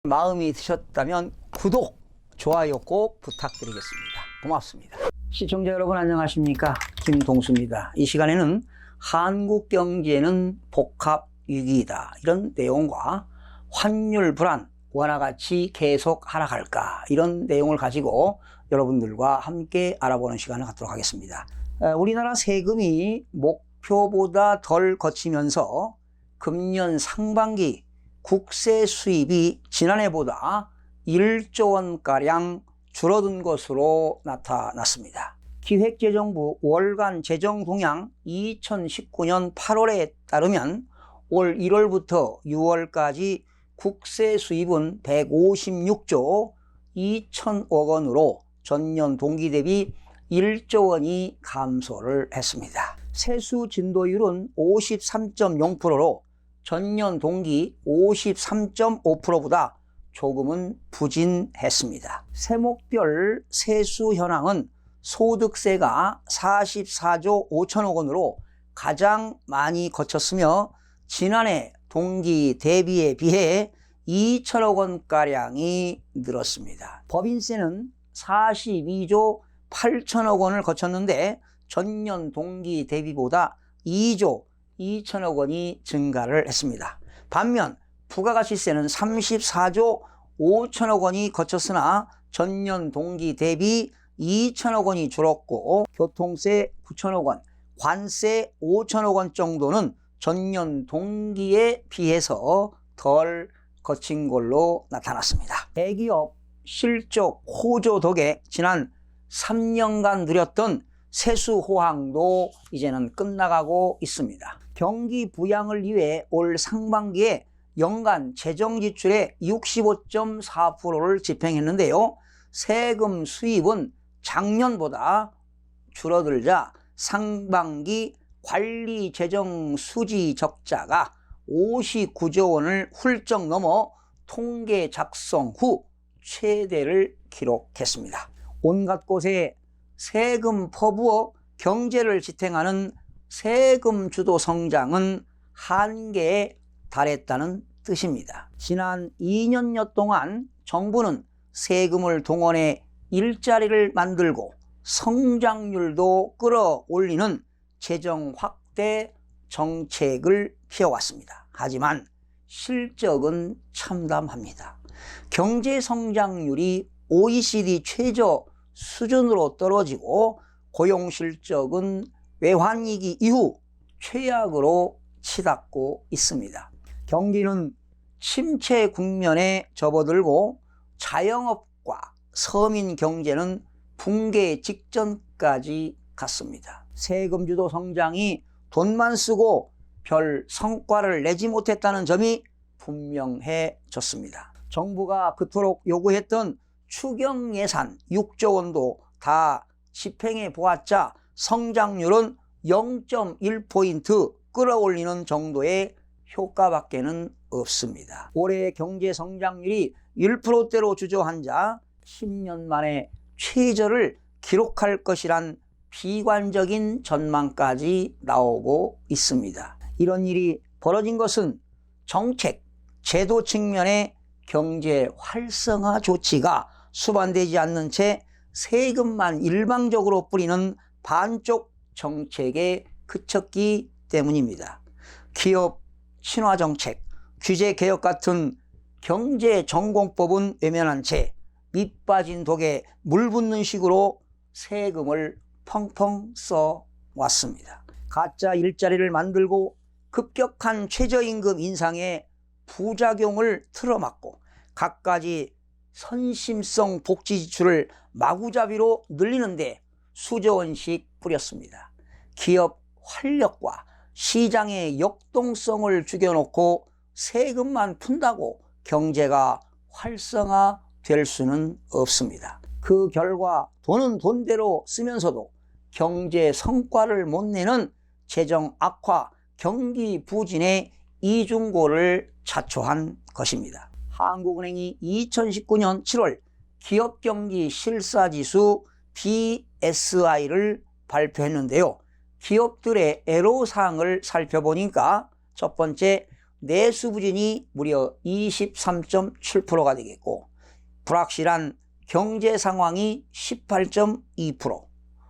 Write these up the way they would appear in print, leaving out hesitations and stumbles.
마음이 드셨다면 구독, 좋아요 꼭 부탁드리겠습니다. 고맙습니다. 시청자 여러분 안녕하십니까? 김동수입니다. 이 시간에는 한국 경제는 복합 위기이다, 이런 내용과 환율 불안, 원화 가치 계속 하락할까, 이런 내용을 가지고 여러분들과 함께 알아보는 시간을 갖도록 하겠습니다. 우리나라 세금이 목표보다 덜 거치면서 금년 상반기 국세 수입이 지난해보다 1조 원가량 줄어든 것으로 나타났습니다. 기획재정부 월간 재정 동향 2019년 8월에 따르면 올 1월부터 6월까지 국세 수입은 156조 2천억 원으로 전년 동기 대비 1조 원이 감소를 했습니다. 세수 진도율은 53.0%로 전년 동기 53.5%보다 조금은 부진했습니다. 세목별 세수 현황은 소득세가 44조 5천억 원으로 가장 많이 거쳤으며 지난해 동기 대비에 비해 2천억 원가량이 늘었습니다. 법인세는 42조 8천억 원을 거쳤는데 전년 동기 대비보다 2조 2천억 원이 증가를 했습니다. 반면 부가가치세는 34조 5천억 원이 거쳤으나 전년 동기 대비 2천억 원이 줄었고, 교통세 9천억 원, 관세 5천억 원 정도는 전년 동기에 비해서 덜 거친 걸로 나타났습니다. 대기업 실적 호조 덕에 지난 3년간 누렸던 세수 호황도 이제는 끝나가고 있습니다. 경기 부양을 위해 올 상반기에 연간 재정 지출의 65.4%를 집행했는데요. 세금 수입은 작년보다 줄어들자 상반기 관리 재정 수지 적자가 59조 원을 훌쩍 넘어 통계 작성 후 최대를 기록했습니다. 온갖 곳에 세금 퍼부어 경제를 지탱하는 세금 주도 성장은 한계에 달했다는 뜻입니다. 지난 2년여 동안 정부는 세금을 동원해 일자리를 만들고 성장률도 끌어올리는 재정 확대 정책을 피워왔습니다. 하지만 실적은 참담합니다. 경제 성장률이 OECD 최저 수준으로 떨어지고 고용 실적은 외환위기 이후 최악으로 치닫고 있습니다. 경기는 침체 국면에 접어들고 자영업과 서민 경제는 붕괴 직전까지 갔습니다. 세금 주도 성장이 돈만 쓰고 별 성과를 내지 못했다는 점이 분명해졌습니다. 정부가 그토록 요구했던 추경 예산 6조 원도 다 집행해 보았자 성장률은 0.1포인트 끌어올리는 정도의 효과밖에는 없습니다. 올해 경제 성장률이 1%대로 주저앉아 10년 만에 최저를 기록할 것이란 비관적인 전망까지 나오고 있습니다. 이런 일이 벌어진 것은 정책, 제도 측면의 경제 활성화 조치가 수반되지 않는 채 세금만 일방적으로 뿌리는 반쪽 정책에 그쳤기 때문입니다. 기업 친화 정책, 규제 개혁 같은 경제 전공법은 외면한 채 밑 빠진 독에 물 붓는 식으로 세금을 펑펑 써 왔습니다. 가짜 일자리를 만들고 급격한 최저임금 인상에 부작용을 틀어막고 갖가지 선심성 복지 지출을 마구잡이로 늘리는데 수조 원씩 뿌렸습니다. 기업 활력과 시장의 역동성을 죽여놓고 세금만 푼다고 경제가 활성화될 수는 없습니다. 그 결과 돈은 돈대로 쓰면서도 경제 성과를 못 내는 재정 악화, 경기 부진의 이중고를 자초한 것입니다. 한국은행이 2019년 7월 기업경기 실사지수 BSI를 발표했는데요. 기업들의 애로사항을 살펴보니까 첫 번째, 내수 부진이 무려 23.7%가 되겠고, 불확실한 경제 상황이 18.2%,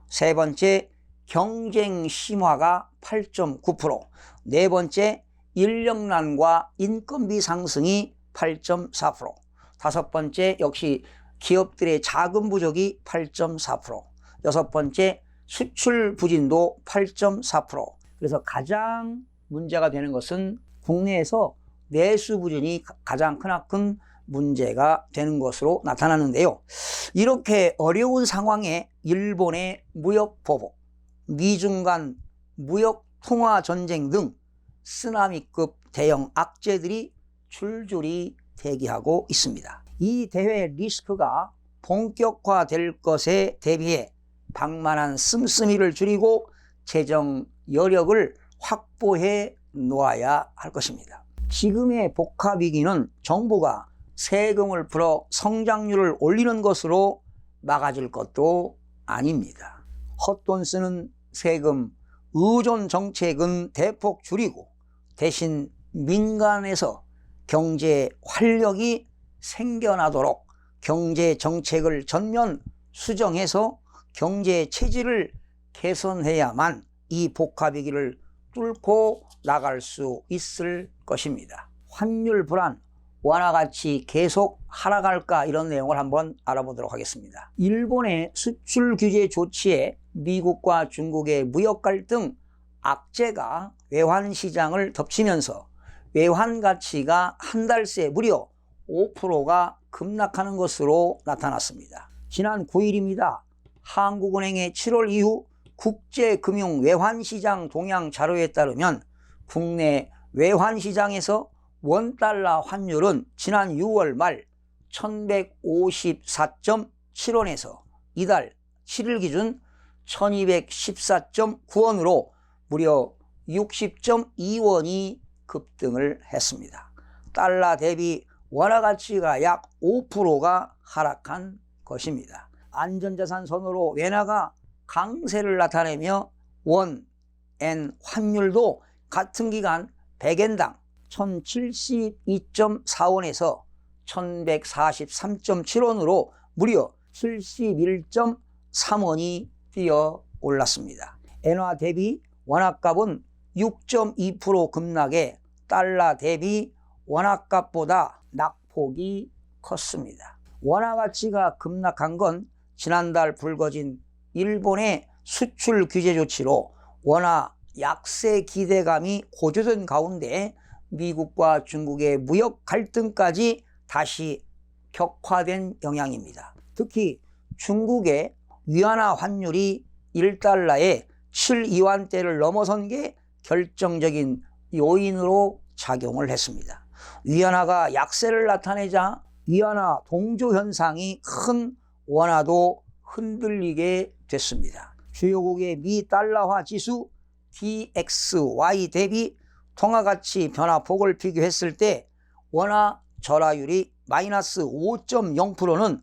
세 번째 경쟁 심화가 8.9%, 네 번째 인력난과 인건비 상승이 8.4%, 다섯 번째 역시 기업들의 자금 부족이 8.4%, 여섯 번째 수출 부진도 8.4%. 그래서 가장 문제가 되는 것은 국내에서 내수 부진이 가장 크나큰 문제가 되는 것으로 나타나는데요. 이렇게 어려운 상황에 일본의 무역 보복, 미중 간 무역 통화 전쟁 등 쓰나미급 대형 악재들이 줄줄이 대기하고 있습니다. 이 대회 리스크가 본격화될 것에 대비해 방만한 씀씀이를 줄이고 재정 여력을 확보해 놓아야 할 것입니다. 지금의 복합 위기는 정부가 세금을 풀어 성장률을 올리는 것으로 막아질 것도 아닙니다. 헛돈 쓰는 세금, 의존 정책은 대폭 줄이고 대신 민간에서 경제 활력이 생겨나도록 경제 정책을 전면 수정해서 경제 체질을 개선해야만 이 복합 위기를 뚫고 나갈 수 있을 것입니다. 환율 불안, 원화 가치 계속 하락할까, 이런 내용을 한번 알아보도록 하겠습니다. 일본의 수출 규제 조치에 미국과 중국의 무역 갈등, 악재가 외환 시장을 덮치면서 외환 가치가 한 달 새 무려 5%가 급락하는 것으로 나타났습니다. 지난 9일입니다. 한국은행의 7월 이후 국제금융 외환시장 동향 자료에 따르면 국내 외환시장에서 원달러 환율은 지난 6월 말 1154.7원에서 이달 7일 기준 1214.9원으로 무려 60.2원이 급등을 했습니다. 달러 대비 원화 가치가 약 5%가 하락한 것입니다. 안전자산 선호로 엔화가 강세를 나타내며 원, 엔 환율도 같은 기간 100엔당 1072.4원에서 1143.7원으로 무려 71.3원이 뛰어 올랐습니다. 엔화 대비 원화값은 6.2% 급락해 달러 대비 원화값보다 낙폭이 컸습니다. 원화 가치가 급락한 건 지난달 불거진 일본의 수출 규제 조치로 원화 약세 기대감이 고조된 가운데 미국과 중국의 무역 갈등까지 다시 격화된 영향입니다. 특히 중국의 위안화 환율이 1달러에 7위안대를 넘어선 게 결정적인 요인으로 작용을 했습니다. 위안화가 약세를 나타내자 위안화 동조 현상이 큰 원화도 흔들리게 됐습니다. 주요국의 미 달러화 지수 DXY 대비 통화가치 변화폭을 비교했을 때 원화 절하율이 마이너스 5.0%는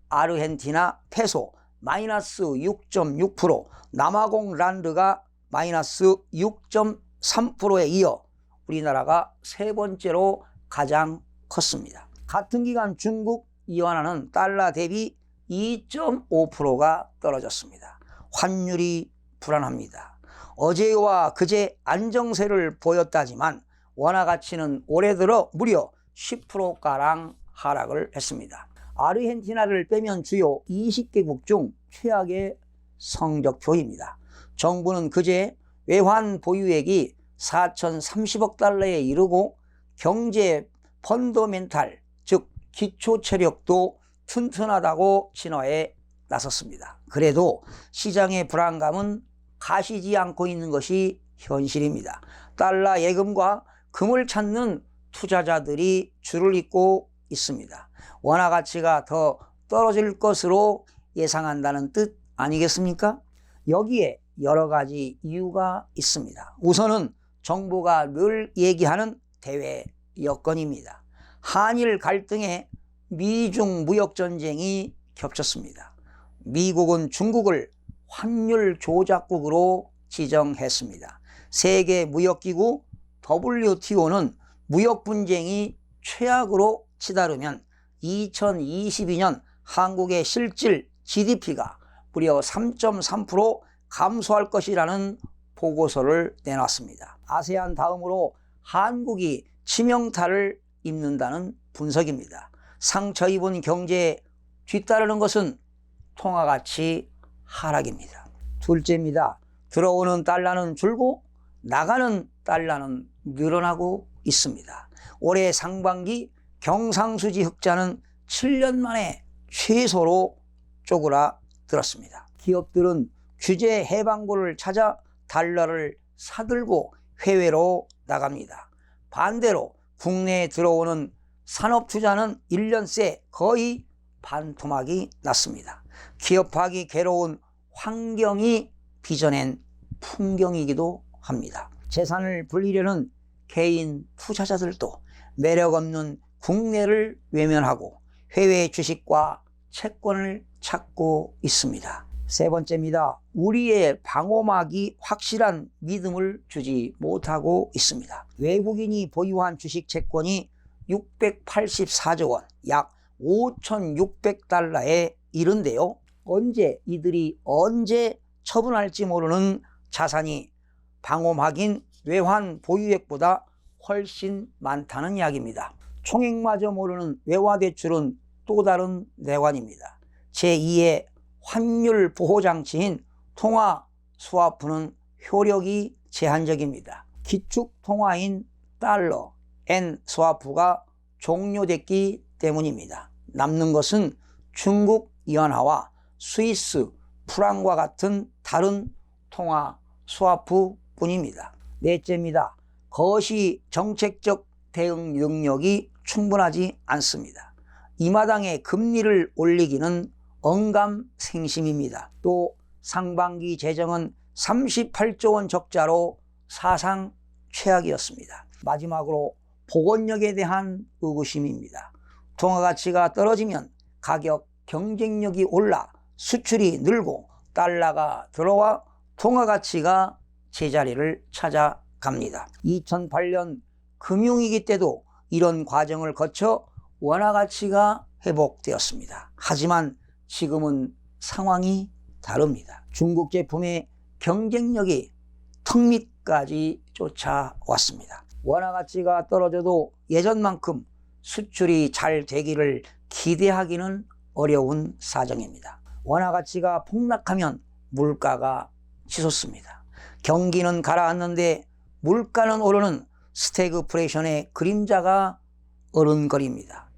아르헨티나 페소 마이너스 6.6%, 남아공 란드가 마이너스 6.3%에 이어 우리나라가 세 번째로 가장 컸습니다. 같은 기간 중국 위안화는 달러 대비 2.5%가 떨어졌습니다. 환율이 불안합니다. 어제와 그제 안정세를 보였다지만 원화 가치는 올해 들어 무려 10%가량 하락을 했습니다. 아르헨티나를 빼면 주요 20개국 중 최악의 성적표입니다. 정부는 그제 외환 보유액이 4,030억 달러에 이르고 경제 펀더멘탈, 즉 기초 체력도 튼튼하다고 진화에 나섰습니다. 그래도 시장의 불안감은 가시지 않고 있는 것이 현실입니다. 달러 예금과 금을 찾는 투자자들이 줄을 잇고 있습니다. 원화 가치가 더 떨어질 것으로 예상한다는 뜻 아니겠습니까? 여기에 여러 가지 이유가 있습니다. 우선은 정부가 늘 얘기하는 대외 여건입니다. 한일 갈등에 미중 무역 전쟁이 겹쳤습니다. 미국은 중국을 환율 조작국으로 지정했습니다. 세계 무역기구 WTO는 무역 분쟁이 최악으로 치달으면 2022년 한국의 실질 GDP가 무려 3.3% 감소할 것이라는 보고서를 내놨습니다. 아세안 다음으로 한국이 치명타를 입는다는 분석입니다. 상처 입은 경제에 뒤따르는 것은 통화가치 하락입니다. 둘째입니다. 들어오는 달러는 줄고 나가는 달러는 늘어나고 있습니다. 올해 상반기 경상수지 흑자는 7년 만에 최소로 쪼그라들었습니다. 기업들은 규제 해방구를 찾아 달러를 사들고 해외로 나갑니다. 반대로 국내에 들어오는 산업 투자는 1년 새 거의 반토막이 났습니다. 기업하기 괴로운 환경이 빚어낸 풍경이기도 합니다. 재산을 불리려는 개인 투자자들도 매력 없는 국내를 외면하고 해외 주식과 채권을 찾고 있습니다. 세 번째입니다. 우리의 방어막이 확실한 믿음을 주지 못하고 있습니다. 외국인이 보유한 주식 채권이 684조 원, 약 5,600달러에 이른데요. 이들이 언제 처분할지 모르는 자산이 방어막인 외환 보유액보다 훨씬 많다는 이야기입니다. 총액마저 모르는 외화대출은 또 다른 내관입니다. 제2의 환율 보호장치인 통화 스와프는 효력이 제한적입니다. 기축 통화인 달러, 엔 스와프가 종료됐기 때문입니다. 남는 것은 중국 위안화와 스위스 프랑과 같은 다른 통화 스와프 뿐입니다. 넷째입니다. 거시 정책적 대응 능력이 충분하지 않습니다. 이 마당에 금리를 올리기는 언감생심입니다. 또 상반기 재정은 38조 원 적자로 사상 최악이었습니다. 마지막으로 복원력에 대한 의구심입니다. 통화가치가 떨어지면 가격 경쟁력이 올라 수출이 늘고 달러가 들어와 통화가치가 제자리를 찾아갑니다. 2008년 금융위기 때도 이런 과정을 거쳐 원화가치가 회복되었습니다. 하지만 지금은 상황이 다릅니다. 중국 제품의 경쟁력이 턱 밑까지 쫓아왔습니다. 원화가치가 떨어져도 예전만큼 수출이 잘 되기를 기대하기는 어려운 사정입니다. 원화가치가 폭락하면 물가가 치솟습니다. 경기는 가라앉는데 물가는 오르는 스태그플레이션의 그림자가 어른거립니다.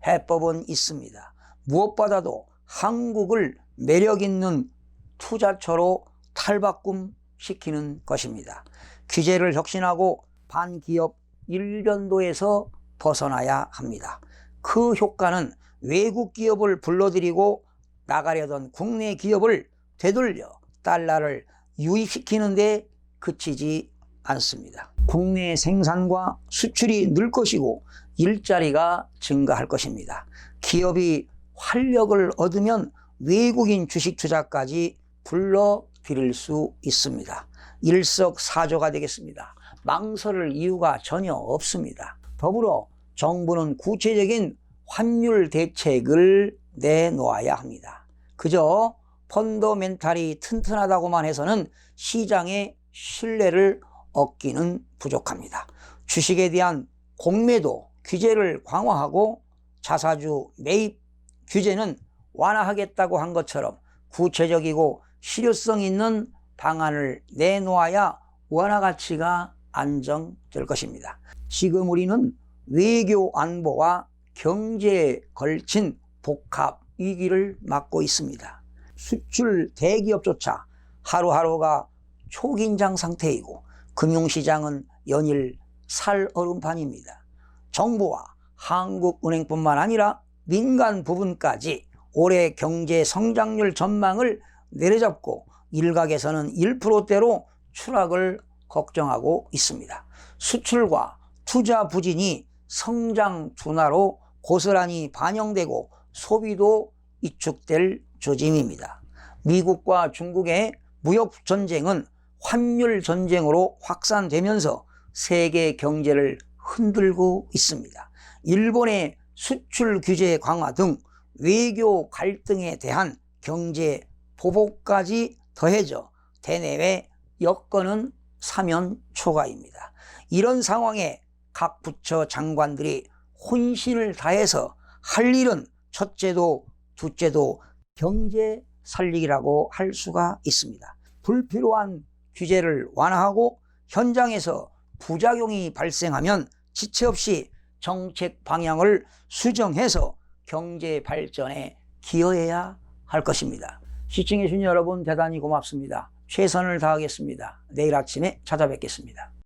해법은 있습니다. 무엇보다도 한국을 매력있는 투자처로 탈바꿈시키는 것입니다. 규제를 혁신하고 반기업 일변도에서 벗어나야 합니다. 그 효과는 외국 기업을 불러들이고 나가려던 국내 기업을 되돌려 달러를 유입시키는 데 그치지 않습니다. 국내 생산과 수출이 늘 것이고 일자리가 증가할 것입니다. 기업이 활력을 얻으면 외국인 주식 투자까지 불러들일 수 있습니다. 일석사조가 되겠습니다. 망설일 이유가 전혀 없습니다. 더불어 정부는 구체적인 환율 대책을 내놓아야 합니다. 그저 펀더멘탈이 튼튼하다고만 해서는 시장의 신뢰를 얻기는 부족합니다. 주식에 대한 공매도 규제를 강화하고 자사주 매입 규제는 완화하겠다고 한 것처럼 구체적이고 실효성 있는 방안을 내놓아야 원화 가치가 안정될 것입니다. 지금 우리는 외교 안보와 경제에 걸친 복합 위기를 맞고 있습니다. 수출 대기업조차 하루하루가 초긴장 상태이고 금융시장은 연일 살얼음판입니다. 정부와 한국은행뿐만 아니라 민간 부분까지 올해 경제 성장률 전망을 내려잡고 일각에서는 1%대로 추락을 걱정하고 있습니다. 수출과 투자 부진이 성장 둔화로 고스란히 반영되고 소비도 위축될 조짐입니다. 미국과 중국의 무역 전쟁은 환율 전쟁으로 확산되면서 세계 경제를 흔들고 있습니다. 일본의 수출 규제 강화 등 외교 갈등에 대한 경제 보복까지 더해져 대내외 여건은 사면 초과입니다. 이런 상황에 각 부처 장관들이 혼신을 다해서 할 일은 첫째도 둘째도 경제 살리기라고 할 수가 있습니다. 불필요한 규제를 완화하고 현장에서 부작용이 발생하면 지체 없이 정책 방향을 수정해서 경제 발전에 기여해야 할 것입니다. 시청해 주신 여러분 대단히 고맙습니다. 최선을 다하겠습니다. 내일 아침에 찾아뵙겠습니다.